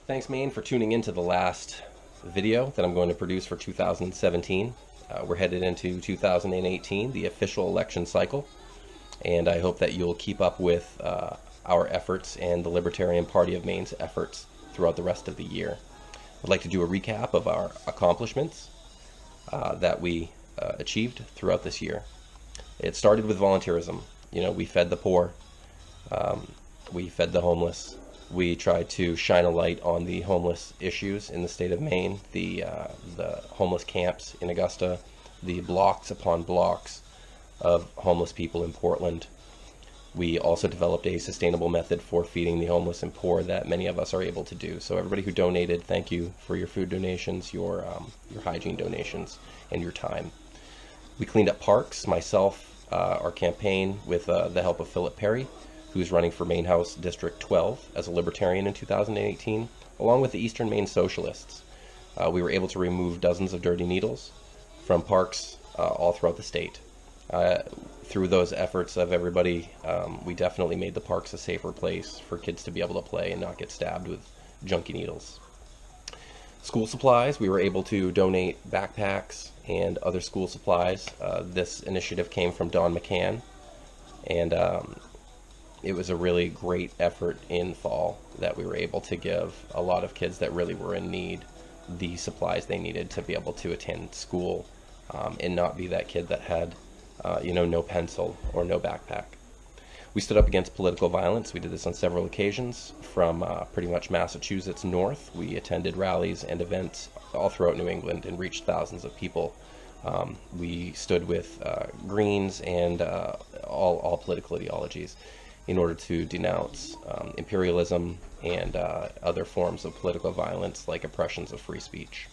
Thanks, Maine, for tuning into the last video that I'm going to produce for 2017. We're headed into 2018, the official election cycle, and I hope that you'll keep up with our efforts and the Libertarian Party of Maine's efforts throughout the rest of the year. I'd like to do a recap of our accomplishments that we achieved throughout this year. It started with volunteerism. You know, we fed the poor, we fed the homeless. We tried to shine a light on the homeless issues in the state of Maine, the homeless camps in Augusta, the blocks upon blocks of homeless people in Portland. We also developed a sustainable method for feeding the homeless and poor that many of us are able to do. So everybody who donated, thank you for your food donations, your hygiene donations, and your time. We cleaned up parks, myself, our campaign with the help of Philip Perry, who's running for Maine House District 12 as a Libertarian in 2018, along with the Eastern Maine Socialists. We were able to remove dozens of dirty needles from parks all throughout the state. Through those efforts of everybody, we definitely made the parks a safer place for kids to be able to play and not get stabbed with junky needles. School supplies, we were able to donate backpacks and other school supplies. This initiative came from Don McCann, and it was a really great effort in fall that we were able to give a lot of kids that really were in need the supplies they needed to be able to attend school and not be that kid that had no pencil or no backpack. We stood up against political violence. We did this on several occasions from pretty much Massachusetts north. We attended rallies and events all throughout New England and reached thousands of people. We stood with Greens and all political ideologies in order to denounce imperialism and other forms of political violence like oppressions of free speech.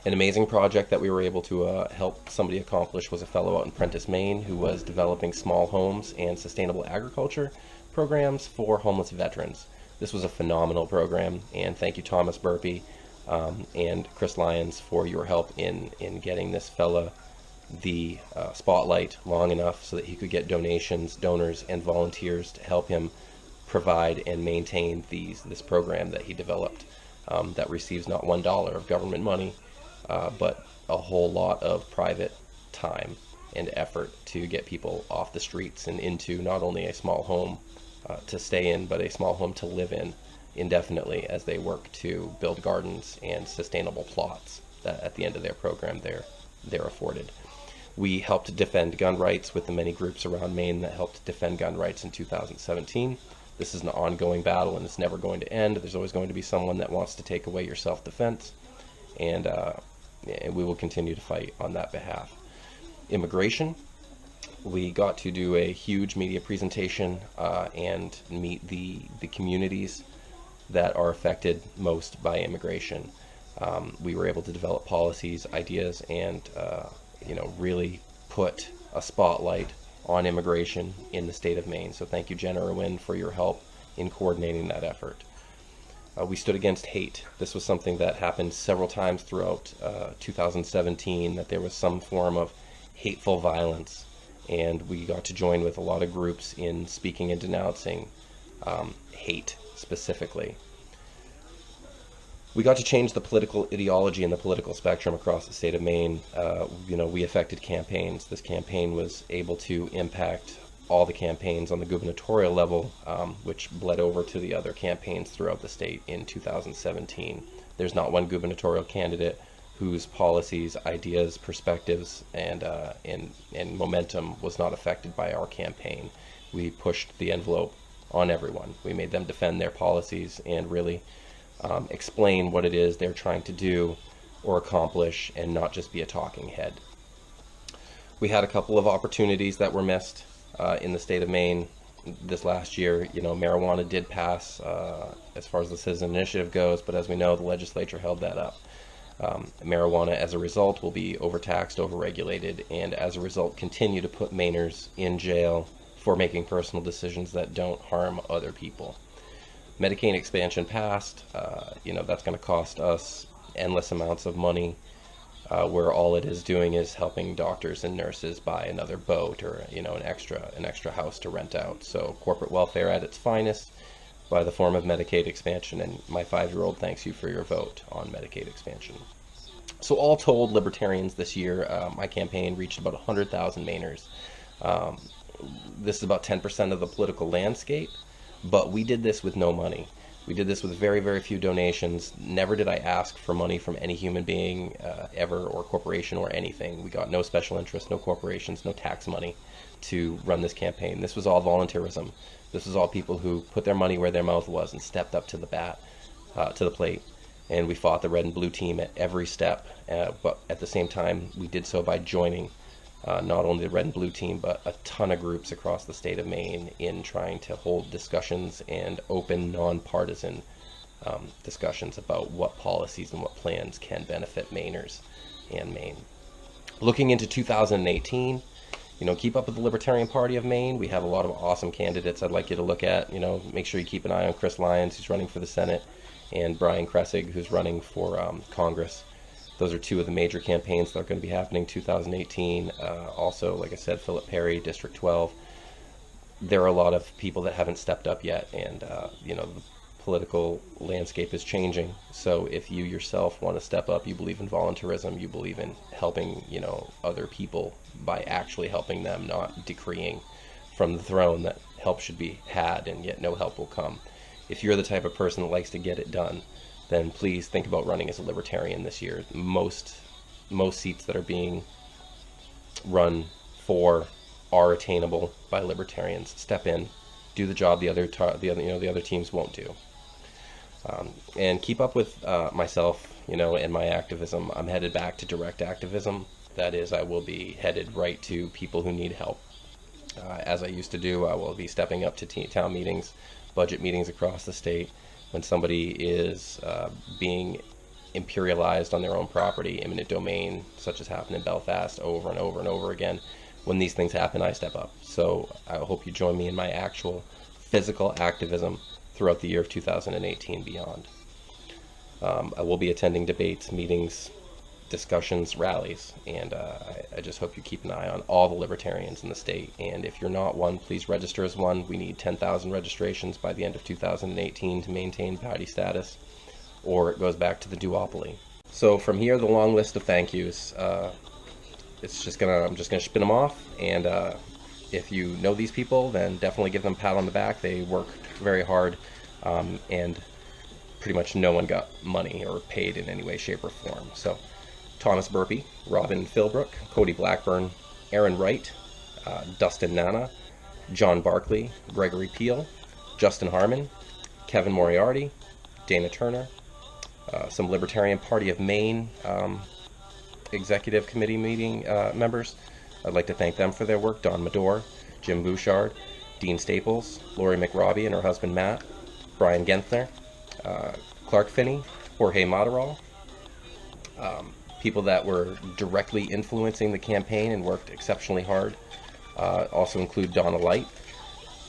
An amazing project that we were able to help somebody accomplish was a fellow out in Prentice, Maine, who was developing small homes and sustainable agriculture programs for homeless veterans. This was a phenomenal program, and thank you, Thomas Burpee and Chris Lyons, for your help in getting this fella the spotlight long enough so that he could get donations, donors, and volunteers to help him provide and maintain this program that he developed that receives not $1 of government money, but a whole lot of private time and effort to get people off the streets and into not only a small home to stay in, but a small home to live in indefinitely as they work to build gardens and sustainable plots that at the end of their program they're afforded. We helped defend gun rights with the many groups around Maine that helped defend gun rights in 2017. This is an ongoing battle and it's never going to end. There's always going to be someone that wants to take away your self-defense, and we will continue to fight on that behalf. Immigration, we got to do a huge media presentation and meet the communities that are affected most by immigration. We were able to develop policies, ideas, and really put a spotlight on immigration in the state of Maine. So thank you, Jen Irwin, for your help in coordinating that effort. We stood against hate. This was something that happened several times throughout 2017, that there was some form of hateful violence, and we got to join with a lot of groups in speaking and denouncing hate specifically. We got to change the political ideology and the political spectrum across the state of Maine. We affected campaigns. This campaign was able to impact all the campaigns on the gubernatorial level, which bled over to the other campaigns throughout the state in 2017. There's not one gubernatorial candidate whose policies, ideas, perspectives, and momentum was not affected by our campaign. We pushed the envelope on everyone. We made them defend their policies and really explain what it is they're trying to do or accomplish, and not just be a talking head. We had a couple of opportunities that were missed in the state of Maine this last year. Marijuana did pass as far as the citizen initiative goes, but as we know, the legislature held that up. Marijuana, as a result, will be overtaxed, overregulated, and as a result continue to put Mainers in jail for making personal decisions that don't harm other people. Medicaid expansion passed. That's going to cost us endless amounts of money, where all it is doing is helping doctors and nurses buy another boat or an extra house to rent out. So corporate welfare at its finest. by the form of Medicaid expansion, and my 5-year-old thanks you for your vote on Medicaid expansion. So all told, Libertarians this year, my campaign reached about 100,000 Mainers. Um, this is about 10% of the political landscape, but we did this with no money. We did this with very, very few donations. Never did I ask for money from any human being ever, or corporation, or anything. We got no special interest, no corporations, no tax money to run this campaign. This was all volunteerism. This was all people who put their money where their mouth was and stepped up to the plate. And we fought the red and blue team at every step. But at the same time, we did so by joining not only the red and blue team, but a ton of groups across the state of Maine in trying to hold discussions and open, nonpartisan discussions about what policies and what plans can benefit Mainers and Maine. Looking into 2018, keep up with the Libertarian Party of Maine. We have a lot of awesome candidates I'd like you to look at. Make sure you keep an eye on Chris Lyons, who's running for the Senate, and Brian Kressig, who's running for Congress. Those are two of the major campaigns that are going to be happening 2018. Also, like I said, Philip Perry, District 12. There are a lot of people that haven't stepped up yet, and the political landscape is changing. So if you yourself want to step up, you believe in volunteerism, you believe in helping other people by actually helping them, not decreeing from the throne that help should be had and yet no help will come. If you're the type of person that likes to get it done, then please think about running as a Libertarian this year. Most seats that are being run for are attainable by Libertarians. Step in, do the job the other teams won't do, and keep up with myself, and my activism. I'm headed back to direct activism. That is, I will be headed right to people who need help. As I used to do, I will be stepping up to town meetings, budget meetings across the state. When somebody is being imperialized on their own property, eminent domain, such as happened in Belfast over and over and over again, when these things happen, I step up. So I hope you join me in my actual physical activism throughout the year of 2018 beyond. I will be attending debates, meetings, discussions, rallies, and I just hope you keep an eye on all the Libertarians in the state. And if you're not one, please register as one. We need 10,000 registrations by the end of 2018 to maintain party status, or it goes back to the duopoly. So from here, the long list of thank yous. I'm just gonna spin them off, and if you know these people, then definitely give them a pat on the back. They work very hard, and pretty much no one got money or paid in any way, shape, or form. So Thomas Burpee, Robin Philbrook, Cody Blackburn, Aaron Wright, Dustin Nana, John Barkley, Gregory Peel, Justin Harmon, Kevin Moriarty, Dana Turner, some Libertarian Party of Maine executive committee meeting members. I'd like to thank them for their work. Don Medore, Jim Bouchard, Dean Staples, Lori McRobbie and her husband Matt, Brian Genthner, Clark Finney, Jorge Maderal, people that were directly influencing the campaign and worked exceptionally hard. Also include Donna Light,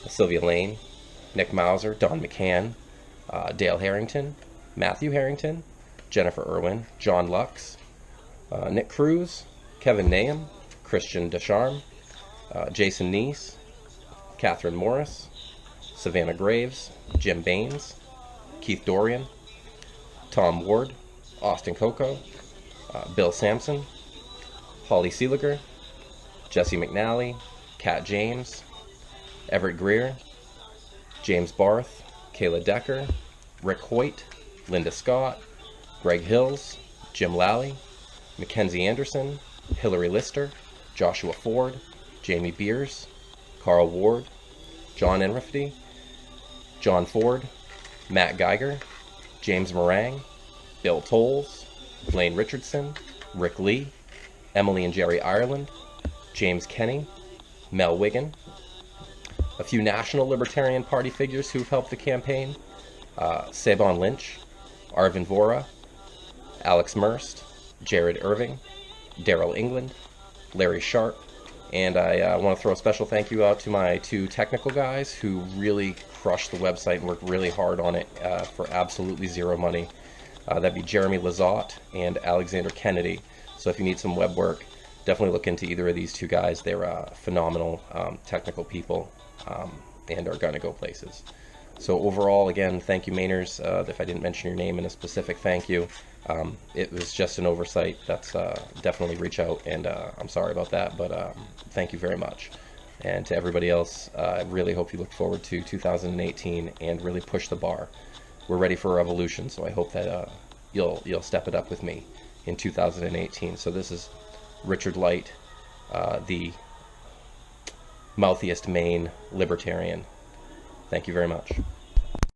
Sylvia Lane, Nick Mauser, Don McCann, Dale Harrington, Matthew Harrington, Jennifer Irwin, John Lux, Nick Cruz, Kevin Nahum, Christian Descharme, Jason Neese, Catherine Morris, Savannah Graves, Jim Baines, Keith Dorian, Tom Ward, Austin Coco, Bill Sampson, Holly Seeliger, Jesse McNally, Kat James, Everett Greer, James Barth, Kayla Decker, Rick Hoyt, Linda Scott, Greg Hills, Jim Lally, Mackenzie Anderson, Hillary Lister, Joshua Ford, Jamie Beers, Carl Ward, John Enrifty, John Ford, Matt Geiger, James Morang, Bill Tolles, Blaine Richardson, Rick Lee, Emily and Jerry Ireland, James Kenny, Mel Wiggin, a few National Libertarian Party figures who've helped the campaign, Sabon Lynch, Arvin Vora, Alex Merst, Jared Irving, Daryl England, Larry Sharp, and I want to throw a special thank you out to my two technical guys who really crushed the website and worked really hard on it for absolutely zero money. That'd be Jeremy Lizotte and Alexander Kennedy. So if you need some web work, definitely look into either of these two guys. They're phenomenal technical people and are going to go places. So overall, again, thank you, Mainers. If I didn't mention your name in a specific thank you, it was just an oversight. That's definitely reach out, and I'm sorry about that, but thank you very much. And to everybody else, I really hope you look forward to 2018 and really push the bar. We're ready for a revolution, so I hope that you'll step it up with me in 2018. So this is Richard Light, the mouthiest Maine libertarian. Thank you very much.